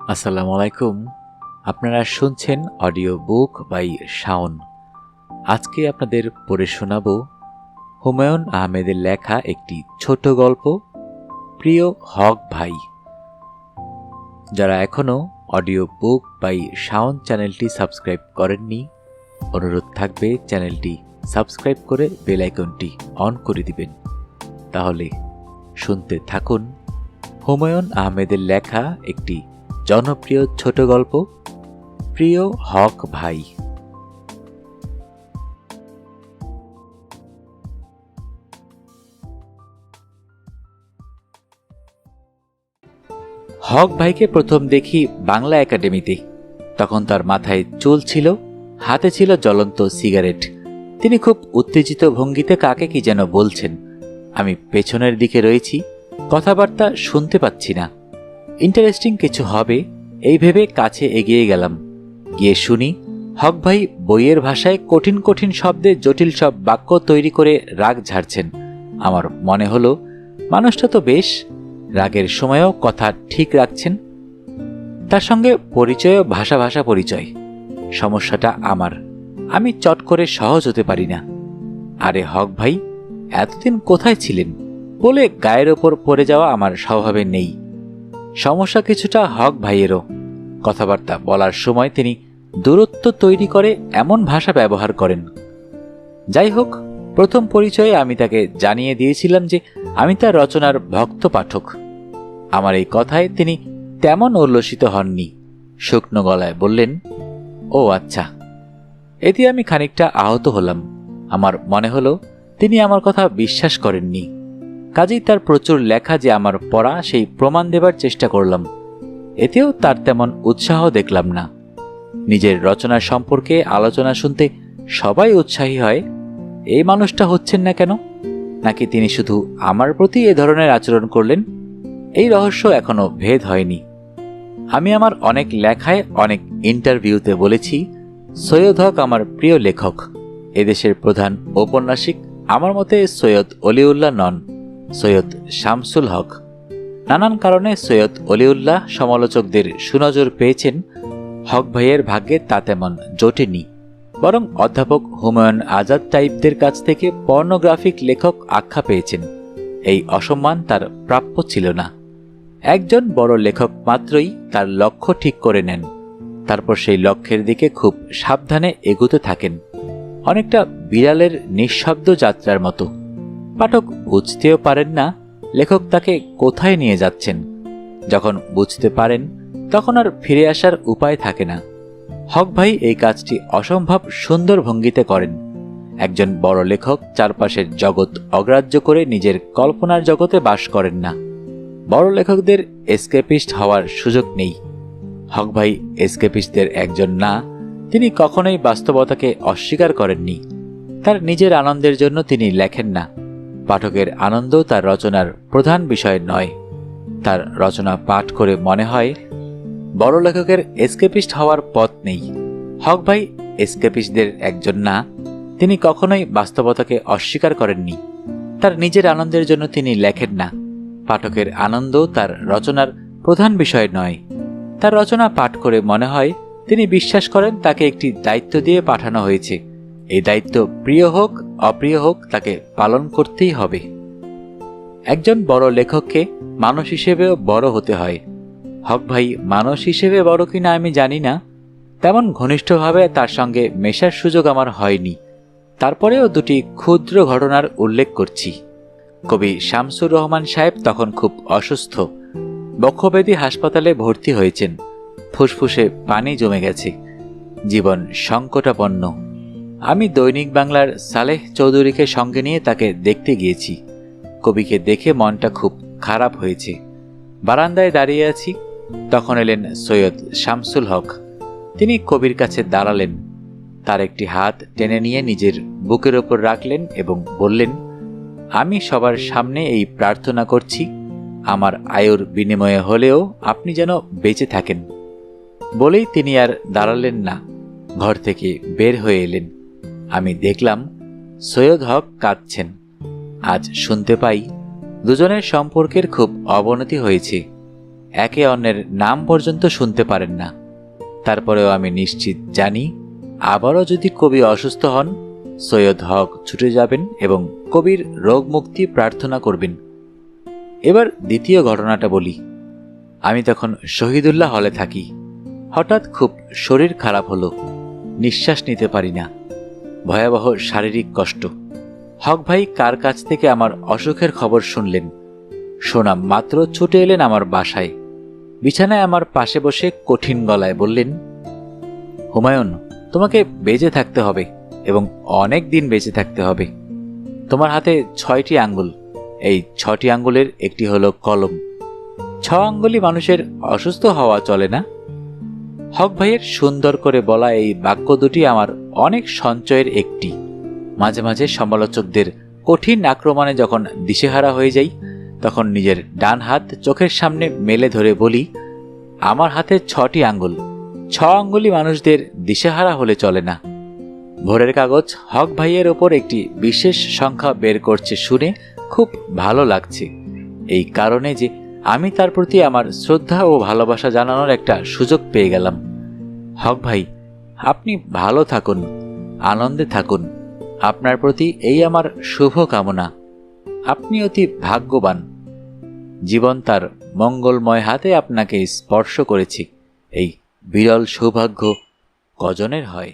আসসালামু আলাইকুম। আপনারা শুনছেন অডিও বুক বাই শাওন। আজকে আপনাদের পড়ে শোনাব হুমায়ুন আহমেদের লেখা একটি ছোট গল্প, প্রিয় হক ভাই। যারা এখনও অডিও বুক বাই শাওন চ্যানেলটি সাবস্ক্রাইব করেননি, অনুরোধ থাকবে চ্যানেলটি সাবস্ক্রাইব করে বেল আইকনটি অন করে দিবেন। তাহলে শুনতে থাকুন হুমায়ুন আহমেদের লেখা একটি জনপ্রিয় ছোট গল্প, প্রিয় হক ভাই। হক ভাইকে প্রথম দেখি বাংলা একাডেমিতে। তখন তার মাথায় চুল ছিল, হাতে ছিল জ্বলন্ত সিগারেট। তিনি খুব উত্তেজিত ভঙ্গিতে কাকে কি যেন বলছেন। আমি পেছনের দিকে রয়েছি, কথাবার্তা শুনতে পাচ্ছি না। ইন্টারেস্টিং কিছু হবে এই ভেবে কাছে এগিয়ে গেলাম। গিয়ে শুনি হক ভাই বইয়ের ভাষায় কঠিন কঠিন শব্দে জটিল সব বাক্য তৈরি করে রাগ ঝাড়ছেন। আমার মনে হলো মানুষটা তো বেশ, রাগের সময়ও কথা ঠিক রাখছেন। তার সঙ্গে পরিচয়ও ভাষা ভাষা পরিচয়। সমস্যাটা আমার, আমি চট করে সহজ হতে পারি না। আরে হক ভাই, এতদিন কোথায় ছিলেন বলে গায়ের ওপর পড়ে যাওয়া আমার স্বভাবে নেই। সমস্যা কিছুটা হক ভাইয়েরও। কথাবার্তা বলার সময় তিনি দূরত্ব তৈরি করে এমন ভাষা ব্যবহার করেন। যাই হোক, প্রথম পরিচয়ে আমি তাকে জানিয়ে দিয়েছিলাম যে আমি তার রচনার ভক্ত পাঠক। আমার এই কথায় তিনি তেমন উল্লসিত হননি। শুকনো গলায় বললেন, ও আচ্ছা। এতে আমি খানিকটা আহত হলাম। আমার মনে হলো তিনি আমার কথা বিশ্বাস করেননি। কাজেই তার প্রচুর লেখা যে আমার পড়া সেই প্রমাণ দেবার চেষ্টা করলাম। এতেও তার তেমন উৎসাহ দেখলাম না। নিজের রচনা সম্পর্কে আলোচনা শুনতে সবাই উৎসাহী হয়, এই মানুষটা হচ্ছেন না কেন? নাকি তিনি শুধু আমার প্রতি এ ধরনের আচরণ করলেন? এই রহস্য এখনো ভেদ হয়নি। আমি আমার অনেক লেখায়, অনেক ইন্টারভিউতে বলেছি, সৈয়দ হক আমার প্রিয় লেখক। এদেশের প্রধান ঔপন্যাসিক আমার মতে সৈয়দ অলিউল্লাহ নন, সৈয়দ শামসুল হক। নানান কারণে সৈয়দ অলিউল্লাহ সমালোচকদের সুনজর পেয়েছেন। হক ভাইয়ের ভাগ্যে তা তেমন জোটেনি, বরং অধ্যাপক হুমায়ুন আজাদ টাইপদের কাছ থেকে পর্নোগ্রাফিক লেখক আখ্যা পেয়েছেন। এই অসম্মান তার প্রাপ্য ছিল না। একজন বড় লেখক মাত্রই তার লক্ষ্য ঠিক করে নেন, তারপর সেই লক্ষ্যের দিকে খুব সাবধানে এগোতে থাকেন, অনেকটা বিড়ালের নিঃশব্দ যাত্রার মতো। পাঠক বুঝতেও পারেন না লেখক তাকে কোথায় নিয়ে যাচ্ছেন। যখন বুঝতে পারেন তখন আর ফিরে আসার উপায় থাকে না। হক ভাই এই কাজটি অসম্ভব সুন্দর ভঙ্গিতে করেন। একজন বড় লেখক চারপাশের জগৎ অগ্রাহ্য করে নিজের কল্পনার জগতে বাস করেন না। বড় লেখকদের এসকেপিস্ট হওয়ার সুযোগ নেই। হক ভাই এসকেপিস্টদের একজন না। তিনি কখনোই বাস্তবতাকে অস্বীকার করেননি। তার নিজের আনন্দের জন্য তিনি লেখেন না। পাঠকের আনন্দ তার রচনার প্রধান বিষয় নয়। তার রচনা পাঠ করে মনে হয় বড় লেখকের এসকেপিস্ট হওয়ার পথ নেই। হক ভাই এসকেপিস্টদের একজন না। তিনি কখনোই বাস্তবতাকে অস্বীকার করেননি। তার নিজের আনন্দের জন্য তিনি লেখেন না। পাঠকের আনন্দ তার রচনার প্রধান বিষয় নয়। তার রচনা পাঠ করে মনে হয় তিনি বিশ্বাস করেন তাকে একটি দায়িত্ব দিয়ে পাঠানো হয়েছে। এই দায়িত্ব প্রিয় হোক অপ্রিয় হোক তাকে পালন করতেই হবে। একজন বড় লেখককে মানুষ হিসেবেও বড় হতে হয়। হক ভাই মানুষ হিসেবে বড় কিনা আমি জানি না, তেমন ঘনিষ্ঠভাবে তার সঙ্গে মেশার সুযোগ আমার হয়নি। তারপরেও দুটি ক্ষুদ্র ঘটনার উল্লেখ করছি। কবি শামসুর রহমান সাহেব তখন খুব অসুস্থ, বক্ষব্যাধি হাসপাতালে ভর্তি হয়েছেন। ফুসফুসে পানি জমে গেছে, জীবন সংকটাপন্ন। আমি দৈনিক বাংলার সালেহ চৌধুরীকে সঙ্গে নিয়ে তাকে দেখতে গিয়েছি। কবিকে দেখে মনটা খুব খারাপ হয়েছে। বারান্দায় দাঁড়িয়ে আছি, তখন এলেন সৈয়দ শামসুল হক। তিনি কবির কাছে দাঁড়ালেন, তার একটি হাত টেনে নিয়ে নিজের বুকের ওপর রাখলেন এবং বললেন, আমি সবার সামনে এই প্রার্থনা করছি, আমার আয়ুর বিনিময়ে হলেও আপনি যেন বেঁচে থাকেন। বলেই তিনি আর দাঁড়ালেন না, ঘর থেকে বের হয়ে এলেন। আমি দেখলাম সৈয়দ হক কাঁদছেন। আজ শুনতে পাই দুজনের সম্পর্কের খুব অবনতি হয়েছে। একে অন্যের নাম পর্যন্ত শুনতে পারেন না। তারপরেও আমি নিশ্চিত জানি, আবারও যদি কবি অসুস্থ হন, সৈয়দ হক ছুটে যাবেন এবং কবির রোগ মুক্তি প্রার্থনা করবেন। এবার দ্বিতীয় ঘটনাটা বলি। আমি তখন শহীদুল্লাহ হলে থাকি। হঠাৎ খুব শরীর খারাপ হলো, নিঃশ্বাস নিতে পারি না, ভয়াবহ শারীরিক কষ্ট। হক ভাই কার কাছ থেকে আমার অসুখের খবর শুনলেন, শোনা মাত্র ছুটে এলেন আমার বাসায়। বিছানায় আমার পাশে বসে কঠিন গলায় বললেন, হুমায়ুন, তোমাকে বেঁচে থাকতে হবে এবং অনেক দিন বেঁচে থাকতে হবে। তোমার হাতে 6টি আঙ্গুল, এই 6টি আঙ্গুলের একটি হলো কলম। 6 আঙ্গুলি মানুষের অসুস্থ হওয়া চলে না। হক ভাইয়ের সুন্দর করে বলা এই বাক্য দুটি আমার অনেক সঞ্চয়ের একটি। মাঝে মাঝে সমালোচকদের কঠিন আক্রমণে যখন দিশেহারা হয়ে যাই, তখন নিজের ডান হাত চোখের সামনে মেলে ধরে বলি, আমার হাতে 6টি আঙ্গুল, 6 আঙ্গুলি মানুষদের দিশেহারা হলে চলে না। ভোরের কাগজ হক ভাইয়ের ওপর একটি বিশেষ সংখ্যা বের করছে শুনে খুব ভালো লাগছে, এই কারণে যে আমি তার প্রতি আমার শ্রদ্ধা ও ভালোবাসা জানানোর একটা সুযোগ পেয়ে গেলাম। হক ভাই, আপনি ভালো থাকুন, আনন্দে থাকুন। আপনার প্রতি এই আমার শুভ কামনা। আপনি অতি ভাগ্যবান। জীবন তার মঙ্গলময় হাতে আপনাকে স্পর্শ করেছে। এই বিরল সৌভাগ্য কজনের হয়?